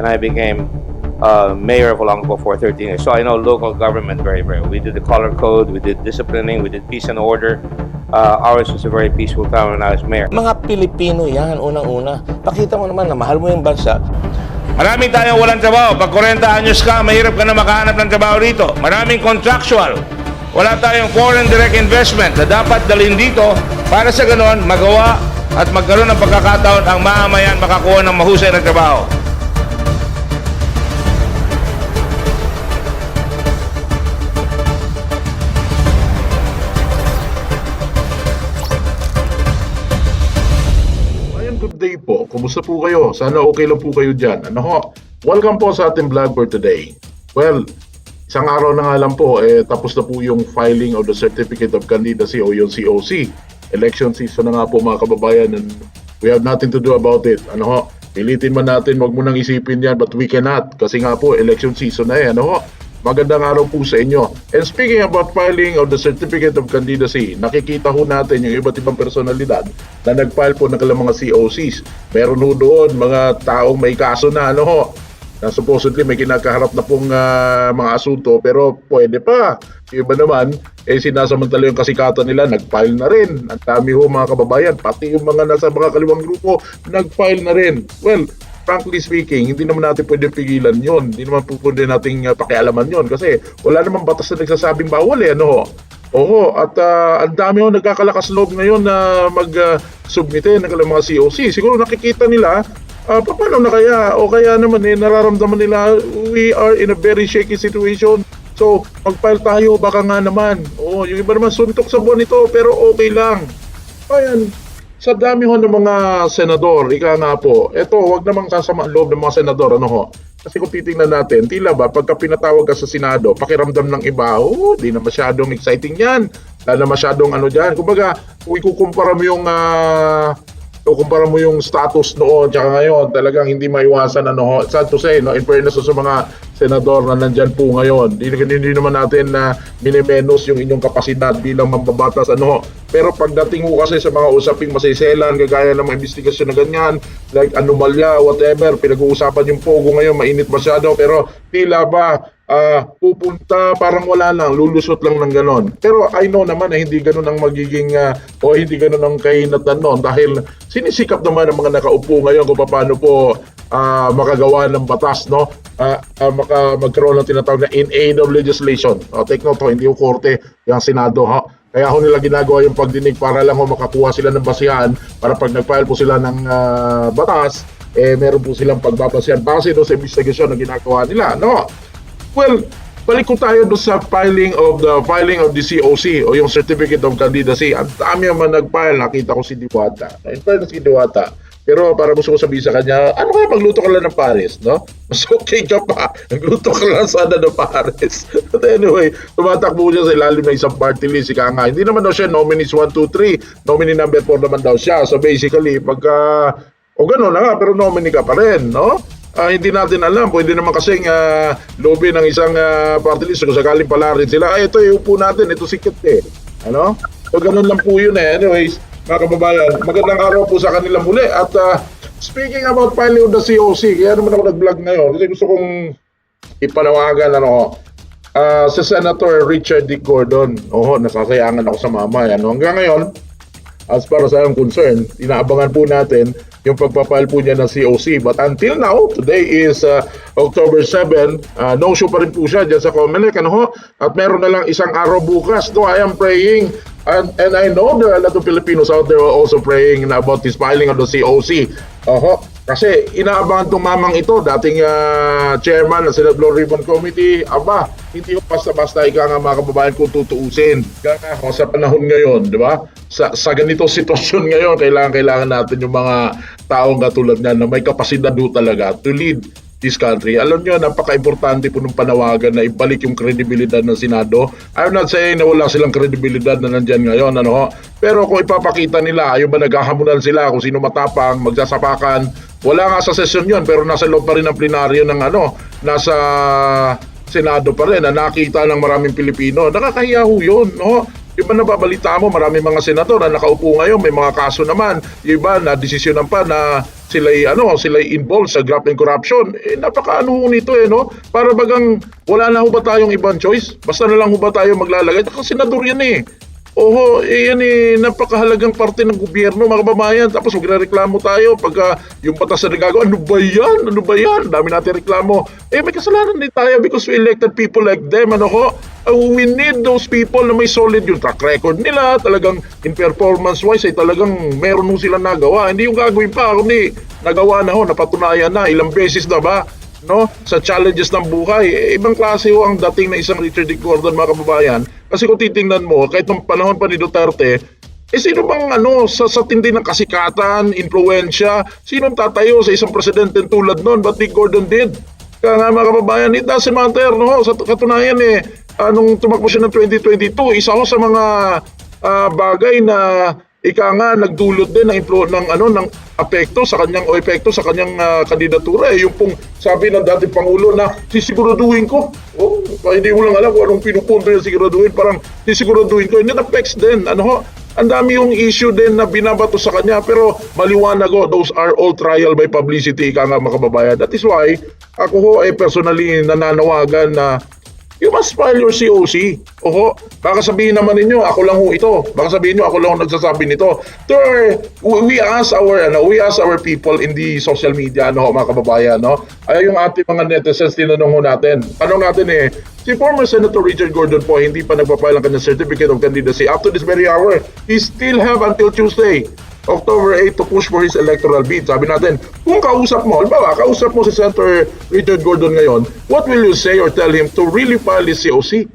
I became mayor of Olongapo for 13 years. So I know local government very well. We did the color code, we did disciplining, we did peace and order. Ours was a very peaceful town when I was mayor. Mga Pilipino yan, unang-una. Pakita mo naman na mahal mo yung bansa. Marami tayong walang trabaho. Pag 40 anyos ka, mahirap ka na makahanap ng trabaho rito. Maraming contractual. Wala tayong foreign direct investment na dapat dalhin dito para sa ganon magawa at magkaroon ng pagkakataon ang mamamayan makakuha ng mahusay na trabaho. Good day po. Kumusta po kayo? Sana okay lang po kayo dyan. Ano ho? Welcome po sa ating vlog for today. Well, isang araw na nga lang po, tapos na po yung filing of the Certificate of Candidacy o yung COC. Election season na nga po mga kababayan and we have nothing to do about it. Ano ho? Pilitin man natin, wag mo nang isipin yan but we cannot. Kasi nga po, election season na eh. Ano ho? Magandang araw po sa inyo. And speaking about filing of the Certificate of Candidacy, nakikita ho natin yung iba't ibang personalidad na nag-file po ng kanilang mga COCs. Meron ho doon mga taong may kaso na ano ho, na supposedly may kinakaharap na pong mga asunto pero pwede pa. Yung iba naman, sinasamantala yung kasikatan nila, nag-file na rin. Ang dami ho mga kababayan, pati yung mga nasa mga kaliwang grupo, nag-file na rin. Well, frankly speaking, hindi naman natin pwede pigilan yon. Hindi naman pwede nating pakialaman yon kasi wala namang batas na nagsasabing bawal eh. Ano? Oo, at ang dami ho nagkakalakas loob ngayon na mag-submite ng mga COC. Siguro nakikita nila, paano na kaya? O kaya naman nararamdaman nila, we are in a very shaky situation. So, mag-file tayo, baka nga naman. Oo, yung iba naman suntok sa buwan ito, pero okay lang. Ayan. Sa dami ho ng mga senador, ika nga po, eto, wag namang sasama ang loob ng mga senador, ano ho? Kasi kung titingnan natin, tila ba, pagka pinatawag ka sa Senado, pakiramdam ng iba, di na masyadong exciting yan. Wala na masyadong ano dyan. Kumbaga, kung ikukumpara mo yung status noon tsaka ngayon, talagang hindi maiwasan ano ho. Sad to say, no, in fairness sa mga senador na nandyan po ngayon, hindi naman natin na minimenos yung inyong kapasidad bilang mambabatas ano ho. Pero pagdating mo kasi sa mga usaping masayselan, gagaya ng mga investigasyon na ganyan, like anomalya, whatever, pinag-uusapan yung pogo ngayon, mainit masyado, pero tila ba pupunta parang wala lang, lulusot lang ng ganon. Pero I know naman na hindi ganon ang magiging o hindi ganon ang kahinatan noon dahil sinisikap naman ng mga nakaupo ngayon kung paano po makagawa ng batas, no? Magkaroon ng tinatawag na in aid of legislation. Take note ho, hindi yung korte, yung Senado ho. Kaya ho nila ginagawa yung pagdinig para lang ho makakuha sila ng basihan para pag nag-file po sila ng batas, meron po silang pagbabasihan base doon sa investigasyon na ginagawa nila, no? Well, balik ko tayo doon sa filing of the COC o yung Certificate of Candidacy. Ang dami naman nag-file, nakita ko si Diwata. In fairness si Diwata. Pero para gusto ko sabihin sa kanya, ano kaya magluto ka lang ng pares, no? Mas okay ka pa. Nagluto ka lang sana ng pares. But anyway, tumatakbo siya sa ilalim ng isang party list. Ika nga, hindi naman daw siya nominees 1, 2, 3. Nominee number 4 naman daw siya. So basically, pagka, o gano'n na nga, pero nominee ka pa rin, no? Hindi natin alam, pwede naman kasing lobby ng isang party list kung sakaling pala rin sila, ito iupo natin, ito sikit eh. Ano? So ganun lang po yun eh. Anyways, mga kababayan, magandang araw po sa kanilang muli. At speaking about filing of the COC, kaya naman ako nag-vlog ngayon kasi gusto kong ipanawagan si Senator Richard D. Gordon. Nasasayangan ako sa mama. Hanggang ngayon, as far as I'm concerned, inaabangan po natin yung pagpapile po niya ng COC. But until now, today is October 7, no show pa rin po siya dyan sa Comelec. At meron na lang isang araw bukas. No, I am praying and I know there are a lot of Filipinos out there who are also praying about this filing of the COC. Kasi inaabangan itong mamang ito, dating chairman ng Senate Blue Ribbon Committee. Hindi ko basta-basta ika nga mga kababayan kung tutuusin. Sa panahon ngayon, di ba? Sa ganitong sitwasyon ngayon, kailangan natin yung mga taong katulad niya na may kapasidad do talaga to lead this country. Alam nyo, napaka-importante po ng panawagan na ibalik yung kredibilidad ng Senado. I'm not saying na wala silang kredibilidad na nandyan ngayon, pero kung ipapakita nila, yung ba naghahamunan sila kung sino matapang, magsasapakan, wala nga sa sesyon yun, pero nasa loob pa rin ng plenaryo ng nasa Senado pa rin, na nakita ng maraming Pilipino. Nakakahiya ho yun, no? Yung ba nababalita mo, maraming mga senador na nakaupo ngayon, may mga kaso naman. Yung iba na desisyonan pa na sila'y involved sa graft and corruption. Napakaano nito no? Para bagang wala na ho ba tayong ibang choice? Basta na lang ho ba tayo maglalagay? Kasi senador yan Oho, yan napakahalagang parte ng gobyerno, mga kababayan. Tapos magrereklamo tayo pagka yung batas na nagagawa, ano ba yan? Ano ba yan? Dami natin reklamo. May kasalanan din tayo because we elected people like them. We need those people na may solid yung track record nila. Talagang in performance-wise ay talagang meron nung sila nagawa. Hindi yung gagawin pa, kundi nagawa na napatunayan na, ilang beses na ba? Sa challenges ng buhay, ibang klase ang dating na isang Richard D. Gordon, mga kababayan. Kasi kung titingnan mo, kahit nung panahon pa ni Duterte, sino bang sa tindi ng kasikatan, influensya, sinong tatayo sa isang presidente tulad nun? But Dick Gordon did. Kaya nga, mga kababayan, it doesn't matter, Sa katunayan nung tumakbo siya ng 2022, isa ko sa mga bagay na nagdulot din ng epekto sa kanyang kandidatura. Yung pong sabi ng dating Pangulo na sisiguraduhin ko. Hindi mo lang alam kung anong pinupunto yung siguraduhin. Parang sisiguraduhin ko. Hindi affects din. Ang dami yung issue din na binabato sa kanya. Pero maliwanag those are all trial by publicity, mga kababayan. That is why ako ay personally nananawagan na you must file your COC. Baka sabihin naman ninyo, ako lang ito. Baka sabihin nyo, ako lang nagsasabi nito. We ask our people in the social media, mga kababayan, Ay yung ating mga netizens, tinanong natin. Tanong natin si former Senator Richard Gordon po, hindi pa nagpapile ang kanyang certificate of candidacy. Up to this very hour, he still have until Tuesday, October 8 to push for his electoral bid. Sabi natin, kung kausap mo si Senator Richard Gordon ngayon, what will you say or tell him to really file his COC?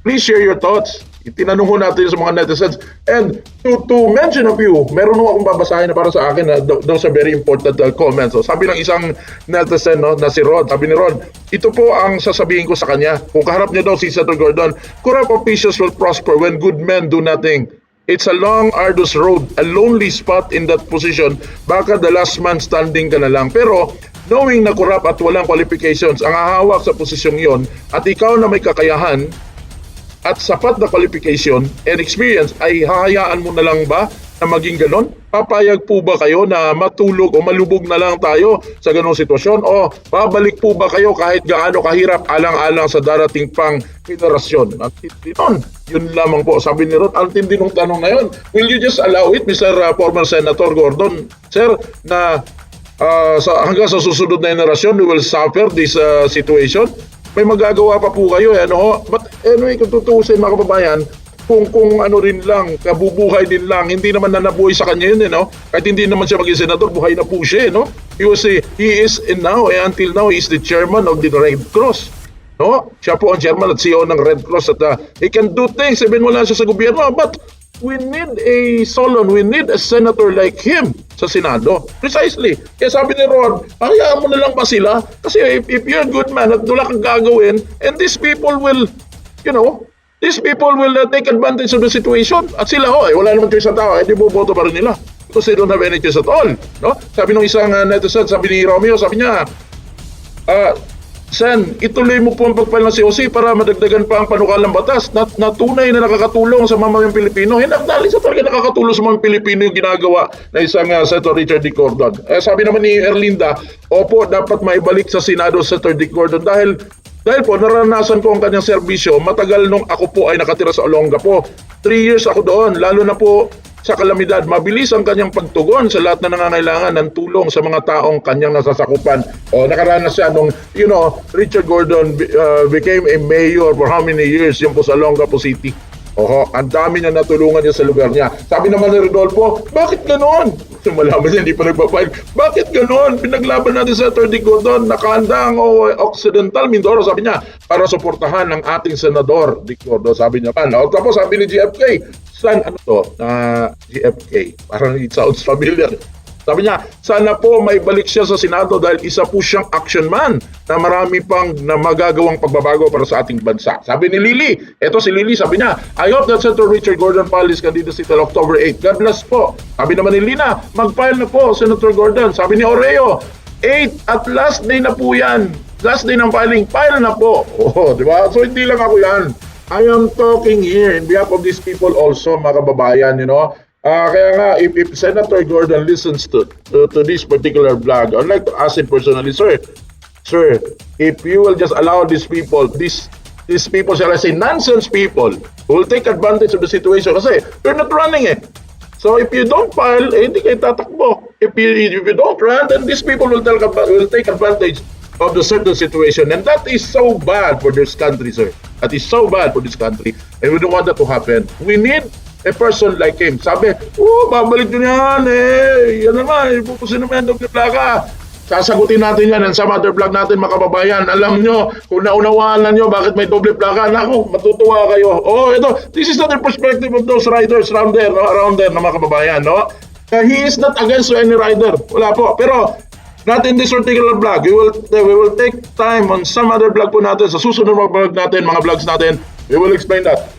Please share your thoughts. Tinanong ho natin sa mga netizens. And to mention a few, meron ho akong babasahin na para sa akin na those are very important comments. So, sabi ng isang netizen na si Rod, sabi ni Rod, ito po ang sasabihin ko sa kanya. Kung kaharap niya daw si Senator Gordon, corrupt officials will prosper when good men do nothing. It's a long, arduous road, a lonely spot in that position. Baka the last man standing ka na lang. Pero knowing na corrupt at walang qualifications ang hahawak sa posisyong yon at ikaw na may kakayahan at sapat na qualification and experience, ay hahayaan mo na lang ba na maging ganon? Papayag po ba kayo na matulog o malubog na lang tayo sa ganong sitwasyon? O babalik po ba kayo kahit gaano kahirap alang-alang sa darating pang generasyon? At yun lamang po. Sabi ni Ron, ang tindi ng tanong na yun. Will you just allow it, Mr. Former Senator Gordon, Sir, na hanggang sa susunod na generasyon, we will suffer this situation? May magagawa pa po kayo. But anyway, kung tutuusin, mga kababayan, kung rin lang, kabubuhay din lang, hindi naman nanabuhay sa kanya yun, Kahit hindi naman siya maging senador, buhay na po siya, He is now, until now, he is the chairman of the Red Cross. Siya po ang chairman at CEO ng Red Cross at he can do things even wala siya sa gobyerno. But we need a Solon, we need a senator like him sa Senado. Precisely. Kaya sabi ni Ron, hayaan mo na lang ba sila? Kasi if you're a good man at wala kang gagawin, and these people will, take advantage of the situation. At sila wala namang choice sa tao, hindi boboto pa rin nila. Because they don't have any choice at all. Sabi ng isang netizen, sabi ni Romeo, sabi niya, Sen, ituloy mo po ang pagpile ng COC para madagdagan pa ang panukalang batas na tunay na nakakatulong sa mamamayang Pilipino. Dahil sa talaga nakakatulong sa mga Pilipino yung ginagawa na isang Senator Richard D. Gordon. Sabi naman ni Erlinda, opo, dapat maibalik sa Senado Senator D. Gordon dahil po naranasan ko ang kanyang serbisyo matagal nung ako po ay nakatira sa Olongapo. 3 years ako doon, lalo na po sa kalamidad. Mabilis ang kanyang pagtugon sa lahat na nangangailangan ng tulong sa mga taong kanyang nasasakupan. Nakaranas siya nung, Richard Gordon became a mayor for how many years yung po sa Olongapo City. Ang dami niya natulungan niya sa lugar niya. Sabi naman ni Rodolfo, bakit ganoon? Malaman niya, hindi pa nagpapile. Bakit ganoon? Pinaglaban natin sa Senator D. Gordon, nakahanda ang Occidental Mindoro, sabi niya, para suportahan ng ating Senador D. Gordon, sabi niya pa. Tapos sabi ni GFK, GFK, parang it sounds familiar. Sabi niya, sana po may balik siya sa Senado dahil isa po siyang action man na marami pang na magagawang pagbabago para sa ating bansa. Sabi ni Lily, eto si Lily, sabi niya, I hope that Senator Richard Gordon file his candidacy till October 8. God bless po. Sabi naman ni Lina, mag-file na po Senator Gordon. Sabi ni Oreo, 8 at last day na po yan. Last day ng filing, file na po. Di ba? So hindi lang ako yan. I am talking here in behalf of these people also, mga kababayan, Kaya nga, if Senator Gordon listens to this particular vlog, I'd like to ask him personally, sir, if you will just allow these people, these people, shall I say, nonsense people, who will take advantage of the situation kasi you're not running eh. So if you don't file, hindi kayo tatakbo. If you don't run, then these people will take advantage of the certain situation. And that is so bad for this country, sir. That is so bad for this country. And we don't want that to happen. We need a person like him. Sabi, babalik nyo yan eh. Yan naman, ipupusin naman yung plaka. Sasagutin natin yan and some other vlog natin, mga kababayan. Alam nyo, kung naunawaan na nyo bakit may doble plaka, naku, matutuwa kayo. This is not the perspective of those riders around there, na mga kababayan, no? He is not against any rider. Wala po. Pero, not in this particular vlog. We will take time on some other vlog po natin. Sa susunod mga vlog natin, mga vlogs natin, we will explain that.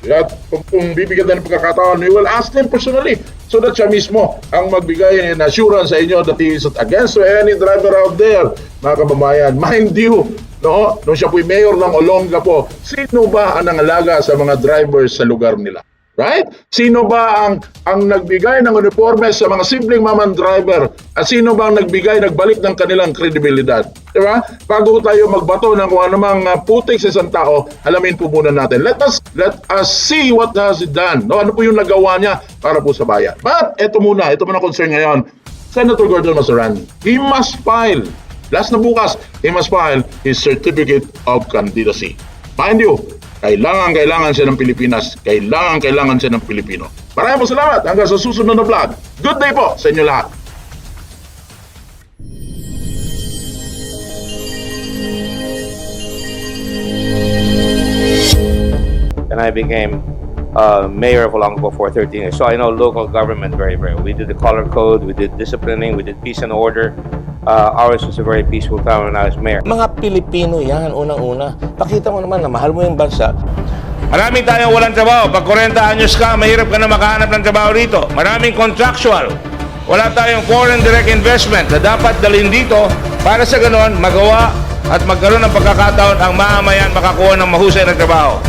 Kung bibigyan tayo ng pagkakataon, we will ask them personally so that siya mismo ang magbigay ng assurance sa inyo that he is not against any driver out there, mga kababayan. Mind you, no, nung siya po'y mayor ng Olonga po, sino ba ang nangalaga sa mga drivers sa lugar nila? Right? Sino ba ang nagbigay ng uniforme sa mga simpleng maman driver? At sino ba ang nagbalik ng kanilang kredibilidad? Diba? Bago tayo magbato ng kung anumang putik sa isang tao, alamin po muna natin. Let us see what has it done. No? Ano po yung nagawa niya para po sa bayan. But ito muna concern ngayon. Senator Gordon Maserani, he must file, last na bukas, he must file his certificate of candidacy. Mind you, kailangan siya ng Pilipinas. Kailangan siya ng Pilipino. Maraming po salamat. Hanggang sa susunod na vlog. Good day po sa inyo lahat. And I became mayor of Olongapo for 13 years. So I know local government very, very well. We did the color code, we did disciplining, we did peace and order. Ours was a very peaceful town when I was mayor. Mga Pilipino yan, unang-una. Pakita mo naman na mahal mo yung bansa. Marami tayong walang trabaho. Pag 40 anyos ka, mahirap ka na makahanap ng trabaho rito. Maraming contractual. Wala tayong foreign direct investment na dapat dalhin dito para sa ganon magawa at magkaroon ng pagkakataon ang mamamayan makakuha ng mahusay na trabaho.